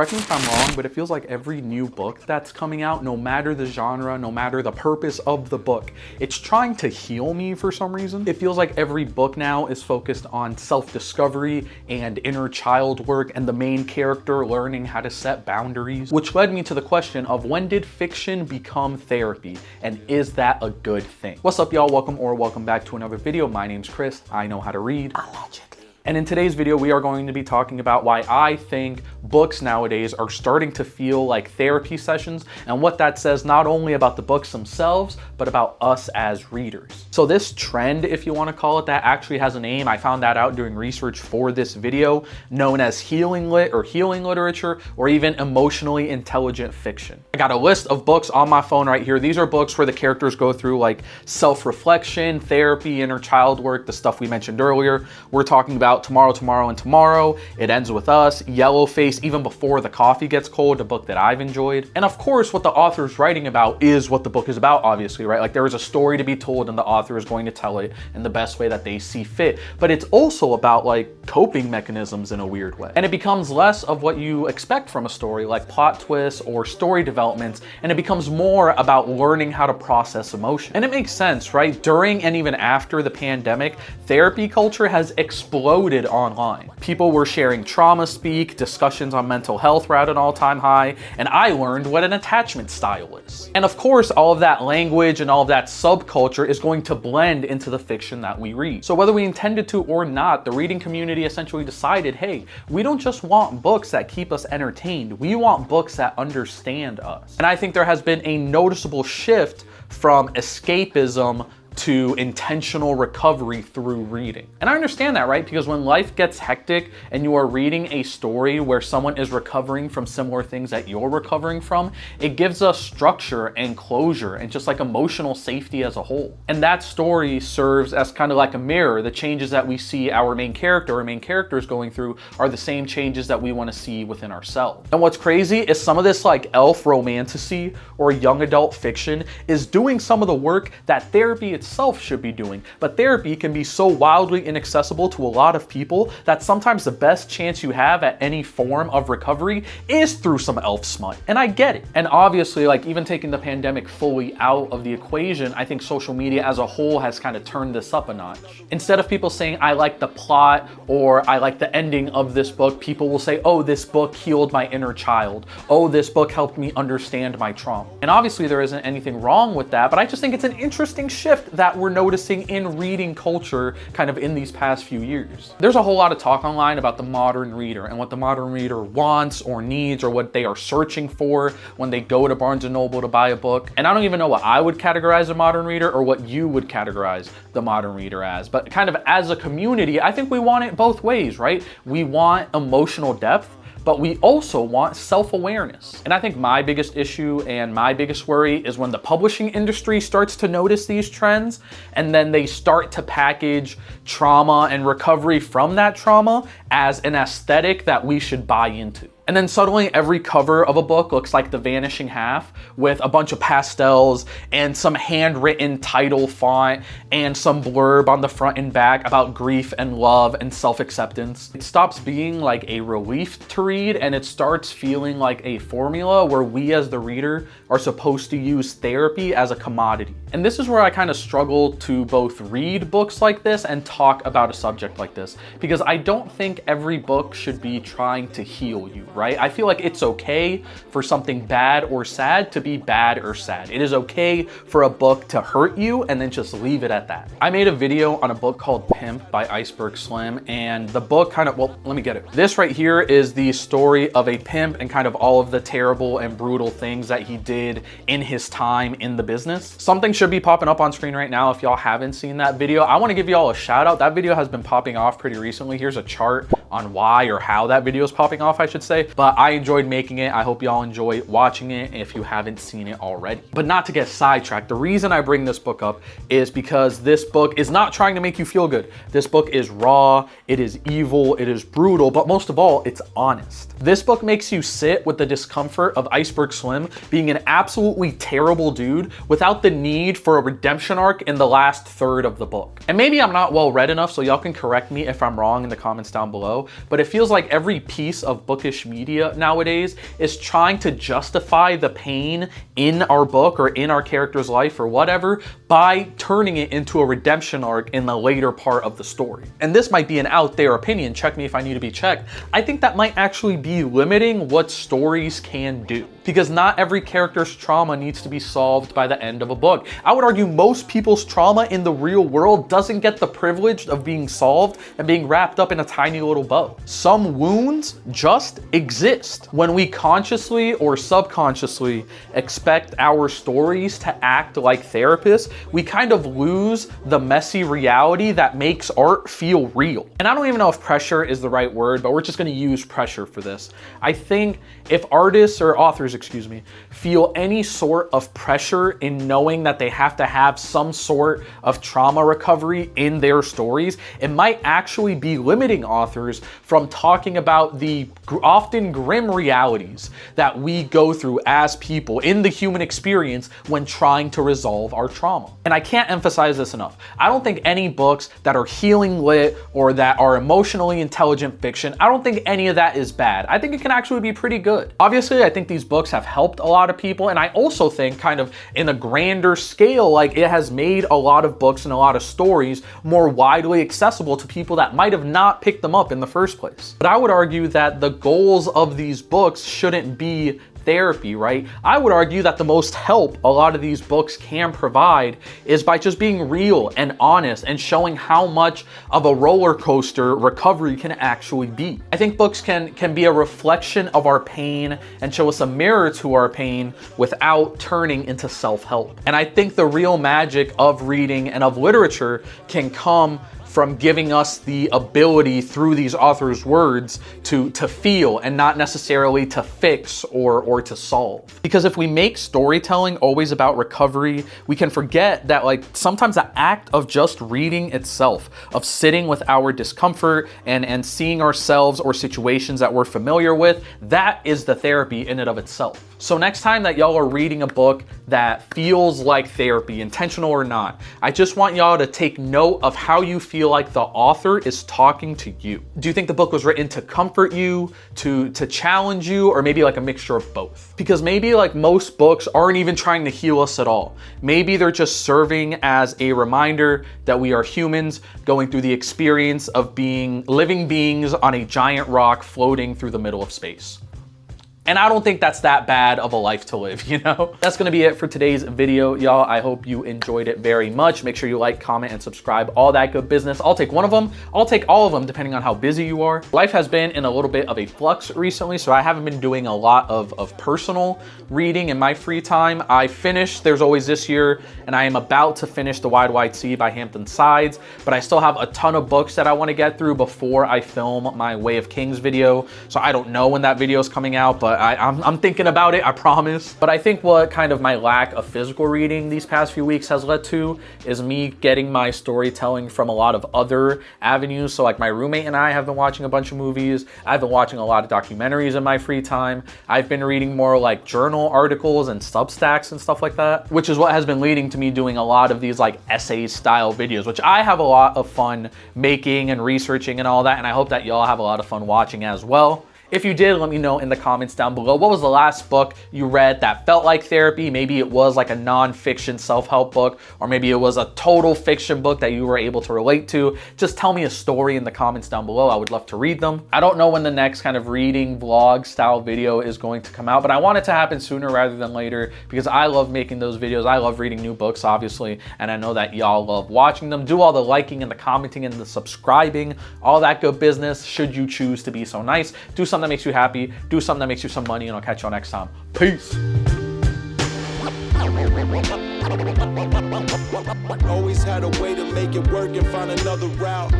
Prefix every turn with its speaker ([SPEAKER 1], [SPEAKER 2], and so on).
[SPEAKER 1] Correct me if I'm wrong, but it feels like every new book that's coming out, no matter the genre, no matter the purpose of the book, it's trying to heal me for some reason. It feels like every book now is focused on self-discovery and inner child work and the main character learning how to set boundaries, which led me to the question of when did fiction become therapy, and is that a good thing? What's up, y'all? Welcome back to another video. My name's Chris. I know how to read. Allegedly. And in today's video, we are going to be talking about why I think books nowadays are starting to feel like therapy sessions and what that says not only about the books themselves, but about us as readers. So this trend, if you want to call it that, actually has a name. I found that out doing research for this video, known as healing lit or healing literature, or even emotionally intelligent fiction. I got a list of books on my phone right here. These are books where the characters go through like self-reflection, therapy, inner child work, the stuff we mentioned earlier. We're talking about Tomorrow, and Tomorrow. It Ends With Us, Yellowface, Even Before the Coffee Gets Cold, a book that I've enjoyed. And of course, what the author's writing about is what the book is about, obviously, right? Like there is a story to be told and the author is going to tell it in the best way that they see fit. But it's also about like coping mechanisms in a weird way. And it becomes less of what you expect from a story, like plot twists or story developments, and it becomes more about learning how to process emotion. And it makes sense, right? During and even after the pandemic, therapy culture has exploded online. People were sharing trauma speak, discussions on mental health were at an all-time high, and I learned what an attachment style is. And of course, all of that language and all of that subculture is going to blend into the fiction that we read. So whether we intended to or not, the reading community essentially decided, hey, we don't just want books that keep us entertained, we want books that understand us. And I think there has been a noticeable shift from escapism to intentional recovery through reading. And I understand that, right? Because when life gets hectic and you are reading a story where someone is recovering from similar things that you're recovering from, it gives us structure and closure and just like emotional safety as a whole. And that story serves as kind of like a mirror. The changes that we see our main characters going through are the same changes that we want to see within ourselves. And what's crazy is some of this like elf romantasy or young adult fiction is doing some of the work that therapy itself should be doing. But therapy can be so wildly inaccessible to a lot of people that sometimes the best chance you have at any form of recovery is through some elf smut. And I get it. And obviously, like even taking the pandemic fully out of the equation, I think social media as a whole has kind of turned this up a notch. Instead of people saying, I like the plot or I like the ending of this book, people will say, oh, this book healed my inner child. Oh, this book helped me understand my trauma. And obviously there isn't anything wrong with that, but I just think it's an interesting shift that we're noticing in reading culture kind of in these past few years. There's a whole lot of talk online about the modern reader and what the modern reader wants or needs or what they are searching for when they go to Barnes & Noble to buy a book. And I don't even know what I would categorize a modern reader or what you would categorize the modern reader as. But kind of as a community, I think we want it both ways, right? We want emotional depth, but we also want self-awareness. And I think my biggest issue and my biggest worry is when the publishing industry starts to notice these trends and then they start to package trauma and recovery from that trauma as an aesthetic that we should buy into. And then suddenly every cover of a book looks like The Vanishing Half with a bunch of pastels and some handwritten title font and some blurb on the front and back about grief and love and self-acceptance. It stops being like a relief to read and it starts feeling like a formula where we as the reader are supposed to use therapy as a commodity. And this is where I kind of struggle to both read books like this and talk about a subject like this, because I don't think every book should be trying to heal you, right? I feel like it's okay for something bad or sad to be bad or sad. It is okay for a book to hurt you and then just leave it at that. I made a video on a book called Pimp by Iceberg Slim, and the book kind of, well, let me get it. This right here is the story of a pimp and kind of all of the terrible and brutal things that he did in his time in the business. Something should be popping up on screen right now if y'all haven't seen that video. I want to give y'all a shout out. That video has been popping off pretty recently. Here's a chart on why or how that video is popping off, I should say. But I enjoyed making it. I hope y'all enjoy watching it if you haven't seen it already. But not to get sidetracked, the reason I bring this book up is because this book is not trying to make you feel good. This book is raw, it is evil, it is brutal, but most of all, it's honest. This book makes you sit with the discomfort of Iceberg Slim being an absolutely terrible dude without the need for a redemption arc in the last third of the book. And maybe I'm not well read enough, so y'all can correct me if I'm wrong in the comments down below. below. But it feels like every piece of bookish media nowadays is trying to justify the pain in our book or in our character's life or whatever by turning it into a redemption arc in the later part of the story. And this might be an out there opinion, check me if I need to be checked. I think that might actually be limiting what stories can do, because not every character's trauma needs to be solved by the end of a book. I would argue most people's trauma in the real world doesn't get the privilege of being solved and being wrapped up in a tiny little bow. Some wounds just exist. When we consciously or subconsciously expect our stories to act like therapists, we kind of lose the messy reality that makes art feel real. And I don't even know if pressure is the right word, but we're just gonna use pressure for this. I think if artists or authors, excuse me, feel any sort of pressure in knowing that they have to have some sort of trauma recovery in their stories, it might actually be limiting authors from talking about the often grim realities that we go through as people in the human experience when trying to resolve our trauma. And I can't emphasize this enough. I don't think any books that are healing lit or that are emotionally intelligent fiction, I don't think any of that is bad. I think it can actually be pretty good. Obviously, I think these books have helped a lot of people, and I also think kind of in a grander scale, like it has made a lot of books and a lot of stories more widely accessible to people that might have not picked them up in the first place. But I would argue that the goals of these books shouldn't be therapy, right? I would argue that the most help a lot of these books can provide is by just being real and honest and showing how much of a roller coaster recovery can actually be. I think books can be a reflection of our pain and show us a mirror to our pain without turning into self-help. And I think the real magic of reading and of literature can come from giving us the ability through these authors' words to feel and not necessarily to fix or to solve. Because if we make storytelling always about recovery, we can forget that like sometimes the act of just reading itself, of sitting with our discomfort and seeing ourselves or situations that we're familiar with, that is the therapy in and of itself. So next time that y'all are reading a book that feels like therapy, intentional or not, I just want y'all to take note of how you feel like the author is talking to you. Do you think the book was written to comfort you, to challenge you, or maybe like a mixture of both? Because maybe like most books aren't even trying to heal us at all. Maybe they're just serving as a reminder that we are humans going through the experience of being living beings on a giant rock floating through the middle of space. And I don't think that's that bad of a life to live, you know? That's gonna be it for today's video, y'all. I hope you enjoyed it very much. Make sure you like, comment, and subscribe, all that good business. I'll take one of them. I'll take all of them, depending on how busy you are. Life has been in a little bit of a flux recently, so I haven't been doing a lot of personal reading in my free time. I finished There's Always This Year, and I am about to finish The Wide Wide Sea by Hampton Sides, but I still have a ton of books that I wanna get through before I film my Way of Kings video. So I don't know when that video is coming out, but I'm thinking about it, I promise. But I think what kind of my lack of physical reading these past few weeks has led to is me getting my storytelling from a lot of other avenues. So like my roommate and I have been watching a bunch of movies. I've been watching a lot of documentaries in my free time. I've been reading more like journal articles and Substacks and stuff like that, which is what has been leading to me doing a lot of these like essay style videos, which I have a lot of fun making and researching and all that. And I hope that y'all have a lot of fun watching as well. If you did, let me know in the comments down below. What was the last book you read that felt like therapy? Maybe it was like a non-fiction self-help book, or maybe it was a total fiction book that you were able to relate to. Just tell me a story in the comments down below. I would love to read them. I don't know when the next kind of reading vlog style video is going to come out, but I want it to happen sooner rather than later because I love making those videos. I love reading new books, obviously, and I know that y'all love watching them. Do all the liking and the commenting and the subscribing, all that good business, should you choose to be so nice. Do something that makes you happy, do something that makes you some money, and I'll catch y'all next time. Peace.
[SPEAKER 2] Always had a way to make it work and find another route.